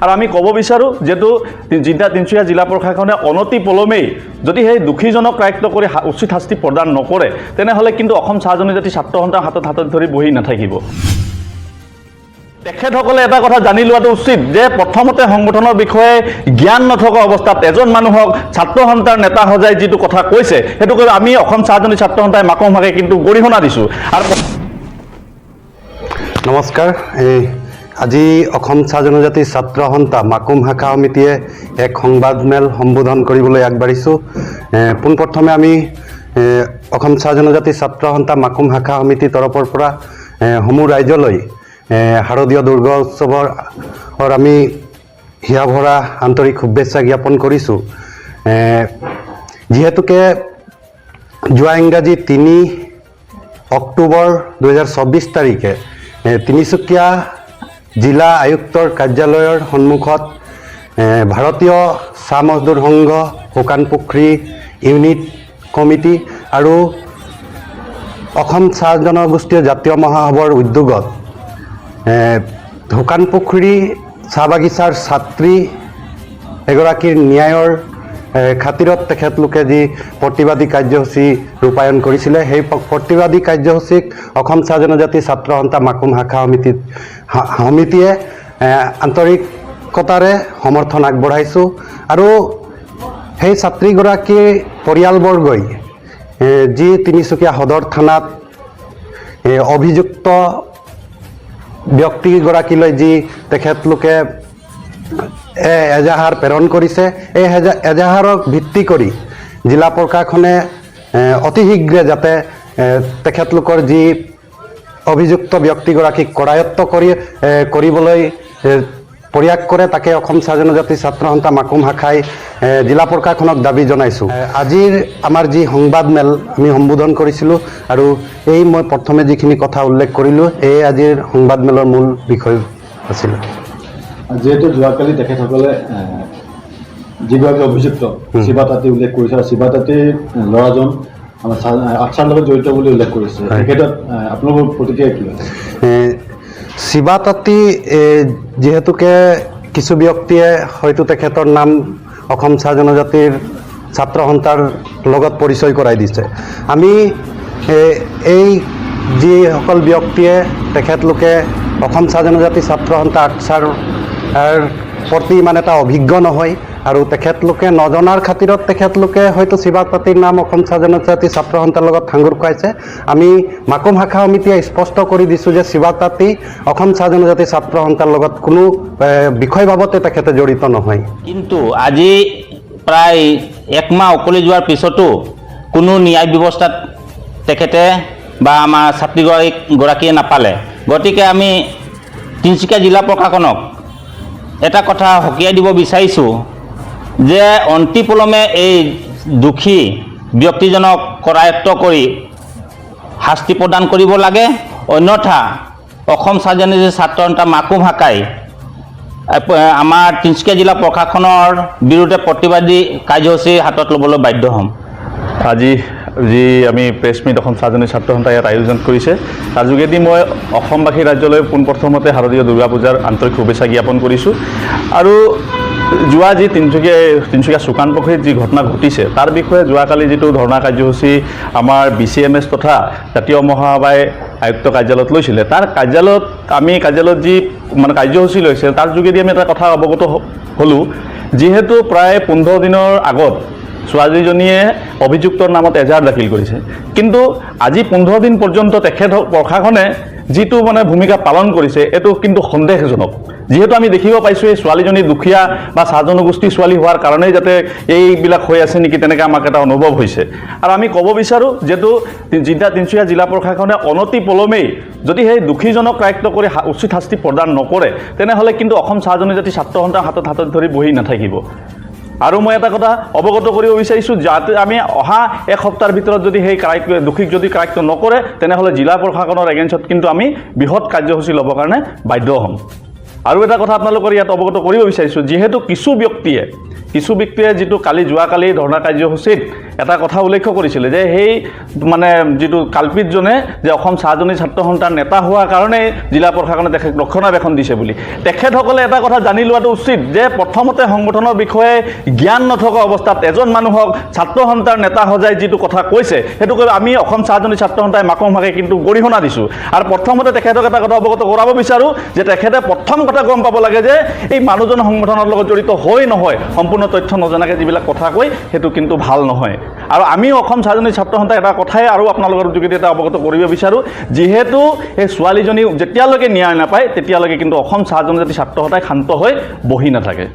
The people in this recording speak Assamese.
আৰু আমি ক'ব বিচাৰোঁ যেটো তিনিচুকীয়া জিলা প্ৰশাসনে অনতি পলমেই যদি সেই দোষীজনক কায়ক্ত কৰি উচিত শাস্তি প্ৰদান নকৰে তেনেহ'লে কিন্তু অসম চাহ জনজাতি ছাত্ৰ সন্থাৰ হাতত ধৰি বহি নাথাকিব। তেখেতসকলে এটা কথা জানি লোৱাটো উচিত যে প্ৰথমতে সংগঠনৰ বিষয়ে জ্ঞান নথকা অৱস্থাত এজন মানুহক ছাত্ৰ সন্থাৰ নেতা সজাই যিটো কথা কৈছে সেইটো আমি অসম চাহ জনজাতি ছাত্ৰ সন্থাই মাকমহাকে কিন্তু গৰিহণা দিছোঁ। আৰু নমস্কাৰ, আজি অসম চাহ জনজাতি ছাত্ৰ সন্থা মাকুম শাখা সমিতিয়ে এক সংবাদমেল সম্বোধন কৰিবলৈ আগবাঢ়িছোঁ। পোনপ্ৰথমে আমি অসম চাহ জনজাতি ছাত্ৰ সন্থা মাকুম শাখা সমিতিৰ তৰফৰ পৰা সমূহ ৰাইজলৈ শাৰদীয় দুৰ্গা উৎসৱৰ আমি হিয়া ভৰা আন্তৰিক শুভেচ্ছা জ্ঞাপন কৰিছোঁ। যিহেতুকে যোৱা ইংৰাজী 3 অক্টোবৰ 2024 তাৰিখে তিনিচুকীয়া জিলা আয়ুক্তৰ কাৰ্যালয়ৰ সন্মুখত ভাৰতীয় চাহ মজদুৰ সংঘ, শুকান পুখুৰী ইউনিট কমিটি আৰু অসম চাহ জনগোষ্ঠীয় জাতীয় মহাসভাৰ উদ্যোগত শুকান পুখুৰী চাহ বাগিচাৰ ছাত্ৰী এগৰাকীৰ ন্যায়ৰ খাতিৰত তেখেতলোকে যি প্ৰতিবাদী কাৰ্যসূচী ৰূপায়ণ কৰিছিলে সেই প্ৰতিবাদী কাৰ্যসূচীক অসম চাহ জনজাতি ছাত্ৰ সন্থা মাকুম শাখা সমিতিয়ে আন্তৰিকতাৰে সমৰ্থন আগবঢ়াইছোঁ। আৰু সেই ছাত্ৰীগৰাকীৰ পৰিয়ালবৰ্গই যি তিনিচুকীয়া সদৰ থানাত অভিযুক্ত ব্যক্তিগৰাকীলৈ যি তেখেতলোকে এজাহাৰ প্ৰেৰণ কৰিছে, এই এজাহাৰক ভিত্তি কৰি জিলা প্ৰশাসনে অতি শীঘ্ৰে যাতে তেখেতলোকৰ যি অভিযুক্ত ব্যক্তিগৰাকীক কৰায়ত্ব কৰিবলৈ প্ৰয়াস কৰে তাকে অসম চাহ জনজাতি ছাত্ৰ সন্থা মাকুম শাখাই জিলা প্ৰশাসনক দাবী জনাইছোঁ। আজিৰ আমাৰ যি সংবাদমেল আমি সম্বোধন কৰিছিলোঁ আৰু এই মই প্ৰথমে যিখিনি কথা উল্লেখ কৰিলোঁ এই আজিৰ সংবাদমেলৰ মূল বিষয় আছিল। যেহেতু যোৱাকালি তেখেতসকলে যিগৰাকী অভিযুক্ত শিৱা তাঁতী উল্লেখ কৰিছে আৰু শিৱা তাঁতীৰ ল'ৰাজন আমাৰ আক্সাৰ লগত জড়িত বুলি উল্লেখ কৰিছে, তেখেতত আপোনালোকৰ প্ৰতিক্ৰিয়া কি হয়? শিৱা তাঁতী যিহেতুকে কিছু ব্যক্তিয়ে হয়তো তেখেতৰ নাম অসম চাহ জনজাতিৰ ছাত্ৰ সন্থাৰ লগত পৰিচয় কৰাই দিছে। আমি এই যিসকল ব্যক্তিয়ে তেখেতলোকে অসম চাহ জনজাতি ছাত্ৰ সন্থা আকচাৰ প্ৰতি ইমান এটা অভিজ্ঞ নহয় আৰু তেখেতলোকে নজনাৰ খাতিৰত তেখেতলোকে হয়তো শিৱা তাঁতীৰ নাম অসম চাহ জনজাতি ছাত্ৰ সন্থাৰ লগত সাঙুৰ খুৱাইছে। আমি মাকুম শাখা সমিতিয়ে স্পষ্ট কৰি দিছোঁ যে শিৱা তাঁতী অসম চাহ জনজাতি ছাত্ৰ সন্থাৰ লগত কোনো বিষয় বাবতে তেখেতে জড়িত নহয়। কিন্তু আজি প্ৰায় 1 মাহ উকলি যোৱাৰ পিছতো কোনো ন্যায় ব্যৱস্থাত তেখেতে বা আমাৰ ছাত্ৰীগৰাকীয়ে নাপালে। গতিকে আমি তিনিচুকীয়া জিলা প্ৰশাসনক এটা কথা সকীয়াই দিব বিচাৰিছোঁ যে অন্তিপলমে এই দোষী ব্যক্তিজনক কৰায়ত্ব কৰি শাস্তি প্ৰদান কৰিব লাগে, অন্যথা অসম চাহ জনজাতি ছাত্ৰ সন্থা মাকুম শাখাই আমাৰ তিনিচুকীয়া জিলা প্ৰশাসনৰ বিৰুদ্ধে প্ৰতিবাদী কাৰ্যসূচী হাতত ল'বলৈ বাধ্য হ'ম। আজি যি আমি প্ৰেছ মিট অসম চাহ জনজাতি ছাত্ৰ সন্থাই ইয়াত আয়োজন কৰিছে তাৰ যোগেদি মই অসমবাসী ৰাজ্যলৈ পোনপ্ৰথমতে শাৰদীয় দুৰ্গা পূজাৰ আন্তৰিক শুভেচ্ছা জ্ঞাপন কৰিছোঁ। আৰু যোৱা যি তিনিচুকীয়া শুকান পুখুৰীত যি ঘটনা ঘটিছে তাৰ বিষয়ে যোৱাকালি যিটো ধৰ্ণা কাৰ্যসূচী আমাৰ BCMS তথা জাতীয় মহাসভাই আয়ুক্ত কাৰ্যালয়ত লৈছিলে তাৰ কাৰ্যালয়ত যি কাৰ্যসূচী লৈছে তাৰ যোগেদি আমি এটা কথা অৱগত হ'লোঁ। যিহেতু প্ৰায় 15 দিনৰ আগত ছোৱালীজনীয়ে অভিযুক্তৰ নামত এজাহাৰ দাখিল কৰিছে, কিন্তু আজি 15 দিন পৰ্যন্ত তেখেত প্ৰশাসনে যিটো ভূমিকা পালন কৰিছে এইটো কিন্তু সন্দেহজনক। যিহেতু আমি দেখিব পাইছোঁ এই ছোৱালীজনী দুখীয়া বা চাহ জনগোষ্ঠীৰ ছোৱালী হোৱাৰ কাৰণেই যাতে এইবিলাক হৈ আছে নেকি তেনেকৈ আমাক এটা অনুভৱ হৈছে। আৰু আমি ক'ব বিচাৰোঁ যেটো তিনিচুকীয়া জিলা প্ৰশাসনে অনতি পলমেই যদি সেই দোষীজনক কায়ক্ত কৰি উচিত শাস্তি প্ৰদান নকৰে তেনেহ'লে কিন্তু অসম চাহ জনজাতি ছাত্ৰ সন্থাৰ হাতত ধৰি বহি নাথাকিব। আৰু মই এটা কথা অৱগত কৰিব বিচাৰিছোঁ যাতে আমি অহা 1 সপ্তাহৰ ভিতৰত যদি সেই দোষীক যদি কায়ক্ত নকৰে তেনেহ'লে জিলা প্ৰশাসনৰ এগেইনষ্টত কিন্তু আমি বৃহৎ কাৰ্যসূচী ল'বৰ কাৰণে বাধ্য হ'ম। আৰু এটা কথা আপোনালোকৰ ইয়াত অৱগত কৰিব বিচাৰিছোঁ, যিহেতু কিছু ব্যক্তিয়ে যিটো যোৱাকালি ধৰ্ণা কাৰ্যসূচীত এটা কথা উল্লেখ কৰিছিলে যে সেই মানে যিটো কাল্পিতজনে যে অসম চাহজনী ছাত্ৰ সন্থাৰ নেতা হোৱাৰ কাৰণে জিলা প্ৰশাসনে তেখেত ৰক্ষণাবেক্ষণ দিছে বুলি তেখেতসকলে এটা কথা জানি লোৱাটো উচিত যে প্ৰথমতে সংগঠনৰ বিষয়ে জ্ঞান নথকা অৱস্থাত এজন মানুহক ছাত্ৰ সন্থাৰ নেতা সজাই যিটো কথা কৈছে সেইটো কৈ আমি অসম চাহজনী ছাত্ৰ সন্থাই মাকমহাকে কিন্তু গৰিহণা দিছোঁ আৰু প্ৰথমতে তেখেতক এটা কথা অৱগত কৰাব বিচাৰোঁ যে তেখেতে প্ৰথম কথা গম পাব লাগে যে এই মানুহজন সংগঠনৰ লগত জড়িত হয় নহয় সম্পূৰ্ণ তথ্য নজনাকৈ যিবিলাক কথা কয় সেইটো কিন্তু ভাল নহয় আৰু আমি অসম চাহজনী ছাত্ৰ সন্থাই এটা কথাই আৰু আপোনালোকৰ যোগেদি এটা অৱগত কৰিব বিচাৰোঁ যিহেতু এই ছোৱালীজনী যেতিয়ালৈকে ন্যায় নাপায় তেতিয়ালৈকে কিন্তু অসম চাহ জনজাতি ছাত্ৰ সন্থাই শান্ত হৈ বহি নাথাকে